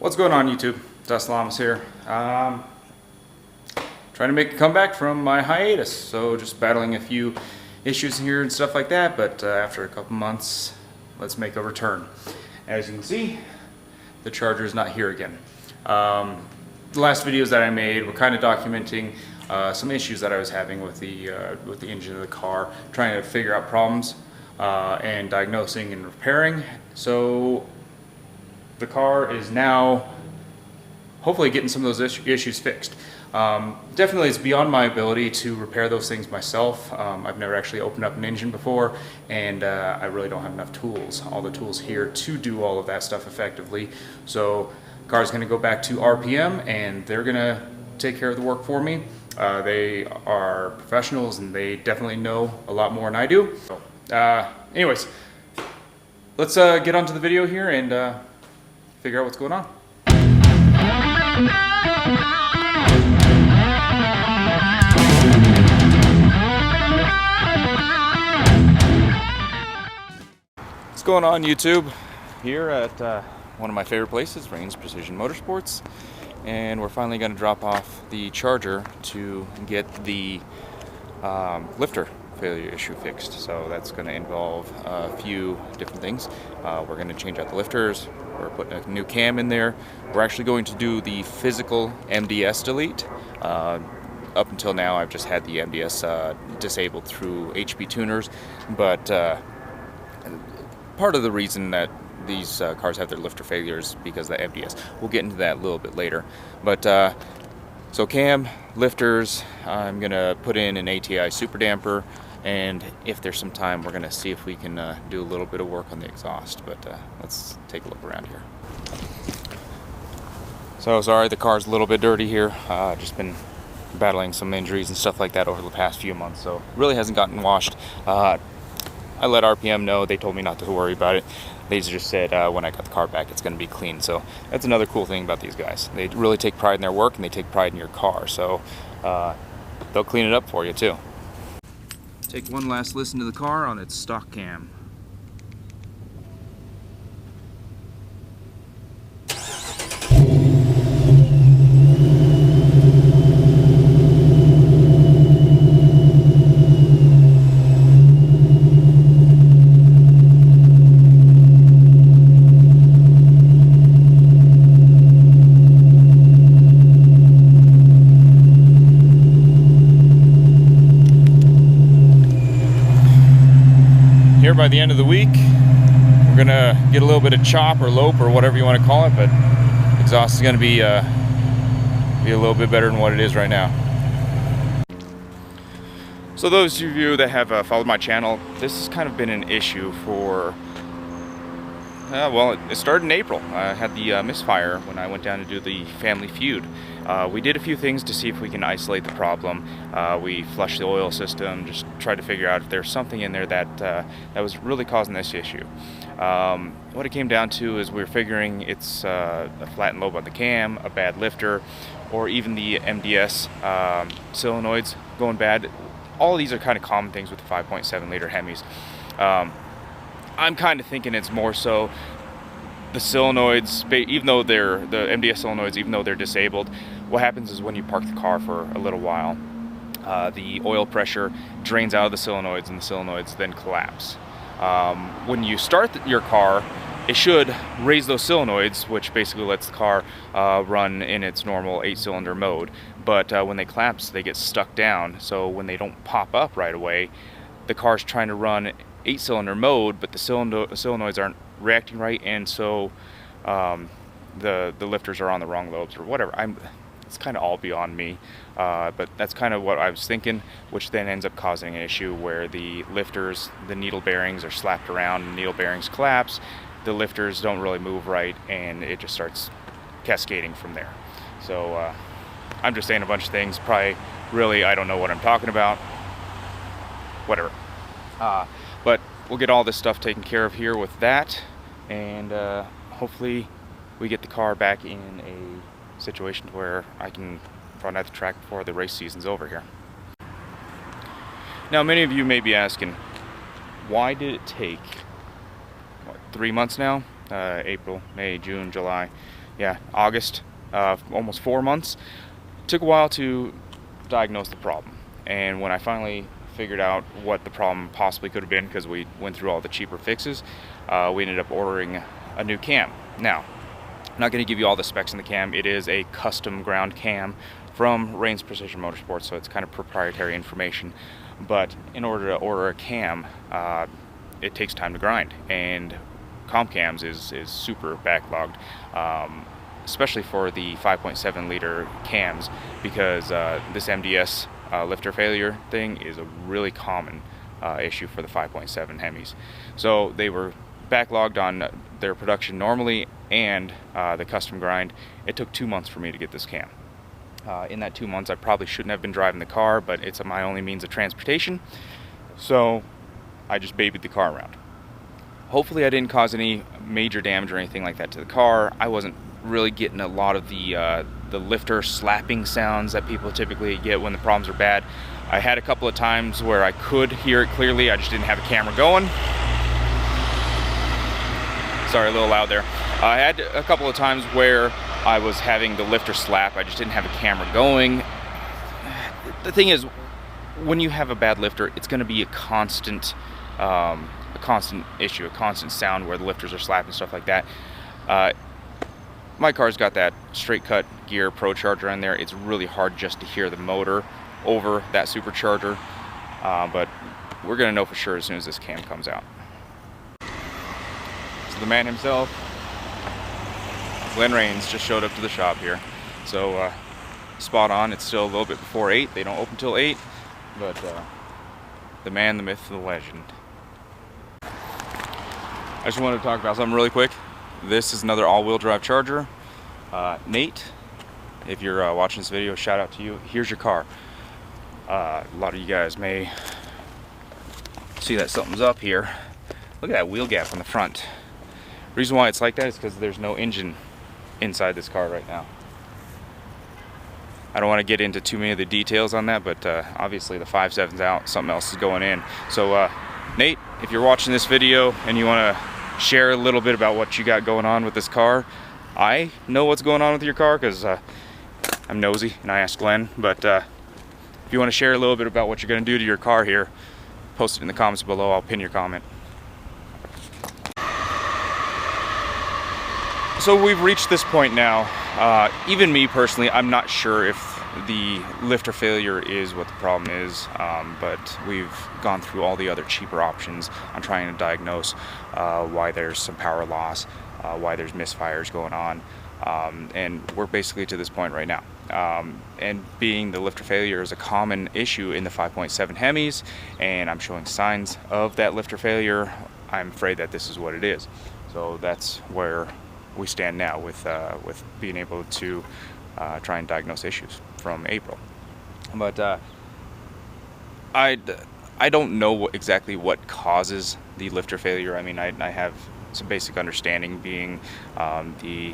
What's going on, YouTube? Dust Llamas here. Trying to make a comeback from my hiatus, so just battling a few issues here and stuff like that, but after a couple months, let's make a return. As you can see, the charger is not here again. The last videos that I made were kind of documenting some issues that I was having with the engine of the car, trying to figure out problems and diagnosing and repairing. So the car is now hopefully getting some of those issues fixed. Definitely it's beyond my ability to repair those things myself. I've never actually opened up an engine before, and I really don't have enough tools, all the tools here to do all of that stuff effectively. So the car's going to go back to RPM and they're going to take care of the work for me. They are professionals and they definitely know a lot more than I do. So, anyways, let's get onto the video here and figure out what's going on. What's going on, YouTube? Here at one of my favorite places, Rain's Precision Motorsports, and we're finally going to drop off the charger to get the lifter failure issue fixed. So that's going to involve a few different things. We're going to change out the lifters. We're putting a new cam in there. We're actually going to do the physical MDS delete. Up until now, I've just had the MDS disabled through HP tuners, but part of the reason that these cars have their lifter failures because of the MDS. We'll get into that a little bit later. But so cam, lifters, I'm gonna put in an ATI super damper, and if there's some time, we're gonna see if we can do a little bit of work on the exhaust. But let's take a look around here. So sorry, the car's a little bit dirty here. Just been battling some injuries and stuff like that over the past few months, so really hasn't gotten washed. I let RPM know. They told me not to worry about it. They just said when I got the car back, it's going to be clean. So that's another cool thing about these guys. They really take pride in their work, and they take pride in your car. So they'll clean it up for you too. Take one last listen to the car on its stock cam. By the end of the week, we're gonna get a little bit of chop or lope or whatever you want to call it, but exhaust is gonna be a little bit better than what it is right now. So those of you that have followed my channel, this has kind of been an issue for well, it started in April. I had the misfire when I went down to do the family feud. We did a few things to see if we can isolate the problem. We flushed the oil system, just tried to figure out if there's something in there that was really causing this issue. What it came down to is we were figuring it's a flat and lobe on the cam, a bad lifter, or even the MDS solenoids going bad. All of these are kind of common things with the 5.7 liter Hemis. I'm kind of thinking it's more so the solenoids, even though the MDS solenoids, even though they're disabled, what happens is when you park the car for a little while, the oil pressure drains out of the solenoids and the solenoids then collapse. When you start your car, it should raise those solenoids, which basically lets the car run in its normal 8-cylinder mode. But when they collapse, they get stuck down. So when they don't pop up right away, the car's trying to run 8-cylinder mode, but the solenoids aren't reacting right, and so the lifters are on the wrong lobes or whatever. It's kind of all beyond me, but that's kind of what I was thinking, which then ends up causing an issue where the lifters, the needle bearings are slapped around, the needle bearings collapse, the lifters don't really move right, and it just starts cascading from there. So I'm just saying a bunch of things, probably really I don't know what I'm talking about, whatever. But we'll get all this stuff taken care of here with that, and hopefully we get the car back in a situation where I can run at the track before the race season's over here. Now, many of you may be asking, why did it take 3 months now? April, May, June, July, yeah, August, almost 4 months. Took a while to diagnose the problem, and when I finally figured out what the problem possibly could have been, because we went through all the cheaper fixes, we ended up ordering a new cam. Now, I'm not going to give you all the specs in the cam. It is a custom ground cam from Rain's Precision Motorsports, so it's kind of proprietary information. But in order to order a cam, it takes time to grind, and comp cams is super backlogged, especially for the 5.7 liter cams, because this MDS lifter failure thing is a really common issue for the 5.7 Hemis. So they were backlogged on their production normally and the custom grind. It took 2 months for me to get this cam. In that 2 months, I probably shouldn't have been driving the car, but it's my only means of transportation, so I just babied the car around. Hopefully I didn't cause any major damage or anything like that to the car. I wasn't really getting a lot of the lifter slapping sounds that people typically get when the problems are bad. I had a couple of times where I could hear it clearly, I just didn't have a camera going. Sorry, a little loud there. I had a couple of times where I was having the lifter slap, I just didn't have a camera going. The thing is, when you have a bad lifter, it's going to be a constant issue, a constant sound where the lifters are slapping, stuff like that. My car's got that straight cut gear Procharger in there. It's really hard just to hear the motor over that supercharger, but we're gonna know for sure as soon as this cam comes out. So the man himself, Glenn Rains, just showed up to the shop here. So spot on, it's still a little bit before 8. They don't open till 8, but the man, the myth, the legend. I just wanted to talk about something really quick. This is another all-wheel drive charger. Nate, if you're watching this video, shout out to you. Here's your car. A lot of you guys may see that something's up here. Look at that wheel gap on the front. Reason why it's like that is because there's no engine inside this car right now. I don't want to get into too many of the details on that, but obviously the 5.7's out, something else is going in. So Nate, if you're watching this video and you want to share a little bit about what you got going on with this car, I know what's going on with your car because I'm nosy and I asked Glenn, but if you want to share a little bit about what you're going to do to your car here, post it in the comments below. I'll pin your comment. So we've reached this point now. Even me personally, I'm not sure if the lifter failure is what the problem is, but we've gone through all the other cheaper options on trying to diagnose why there's some power loss, why there's misfires going on, and we're basically to this point right now. And being the lifter failure is a common issue in the 5.7 Hemis, and I'm showing signs of that lifter failure, I'm afraid that this is what it is. So that's where we stand now with being able to try and diagnose issues from April. But I don't know exactly what causes the lifter failure. I mean, I have some basic understanding, being the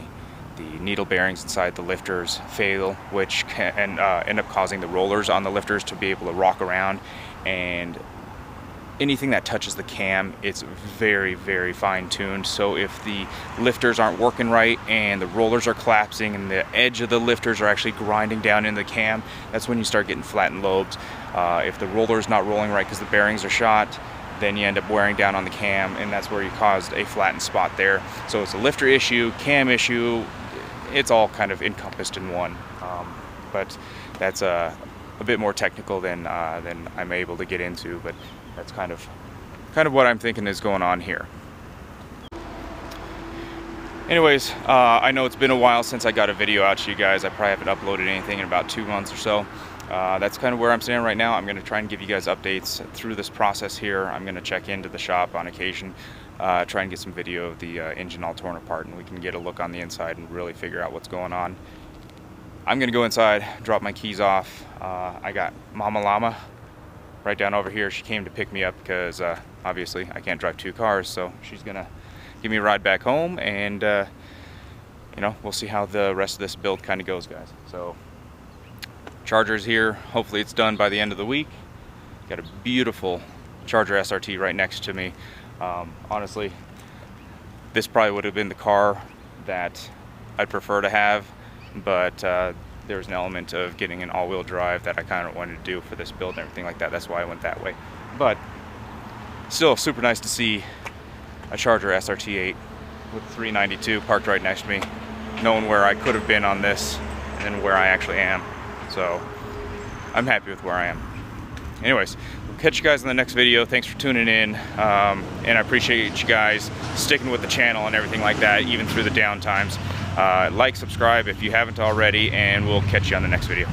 needle bearings inside the lifters fail, which can end up causing the rollers on the lifters to be able to rock around, and anything that touches the cam, it's very, very fine-tuned. So if the lifters aren't working right and the rollers are collapsing and the edge of the lifters are actually grinding down into the cam, that's when you start getting flattened lobes. If the roller's not rolling right because the bearings are shot, then you end up wearing down on the cam, and that's where you caused a flattened spot there. So it's a lifter issue, cam issue, it's all kind of encompassed in one. But that's a bit more technical than I'm able to get into, but that's kind of what I'm thinking is going on here. Anyways, I know it's been a while since I got a video out to you guys. I probably haven't uploaded anything in about 2 months or so. That's kind of where I'm standing right now. I'm going to try and give you guys updates through this process here. I'm going to check into the shop on occasion, try and get some video of the engine all torn apart, and we can get a look on the inside and really figure out what's going on. I'm going to go inside, drop my keys off. I got Mama Llama right down over here. She came to pick me up because obviously I can't drive 2 cars, so she's going to give me a ride back home, and you know, we'll see how the rest of this build kind of goes, guys. So charger's here. Hopefully it's done by the end of the week. Got a beautiful Charger SRT right next to me. Honestly, this probably would have been the car that I'd prefer to have, but there was an element of getting an all-wheel drive that I kind of wanted to do for this build and everything like that. That's why I went that way. But still super nice to see a Charger SRT8 with 392 parked right next to me, knowing where I could have been on this and where I actually am. So I'm happy with where I am. Anyways, we'll catch you guys in the next video. Thanks for tuning in, and I appreciate you guys sticking with the channel and everything like that, even through the down times. Like, subscribe if you haven't already, and we'll catch you on the next video.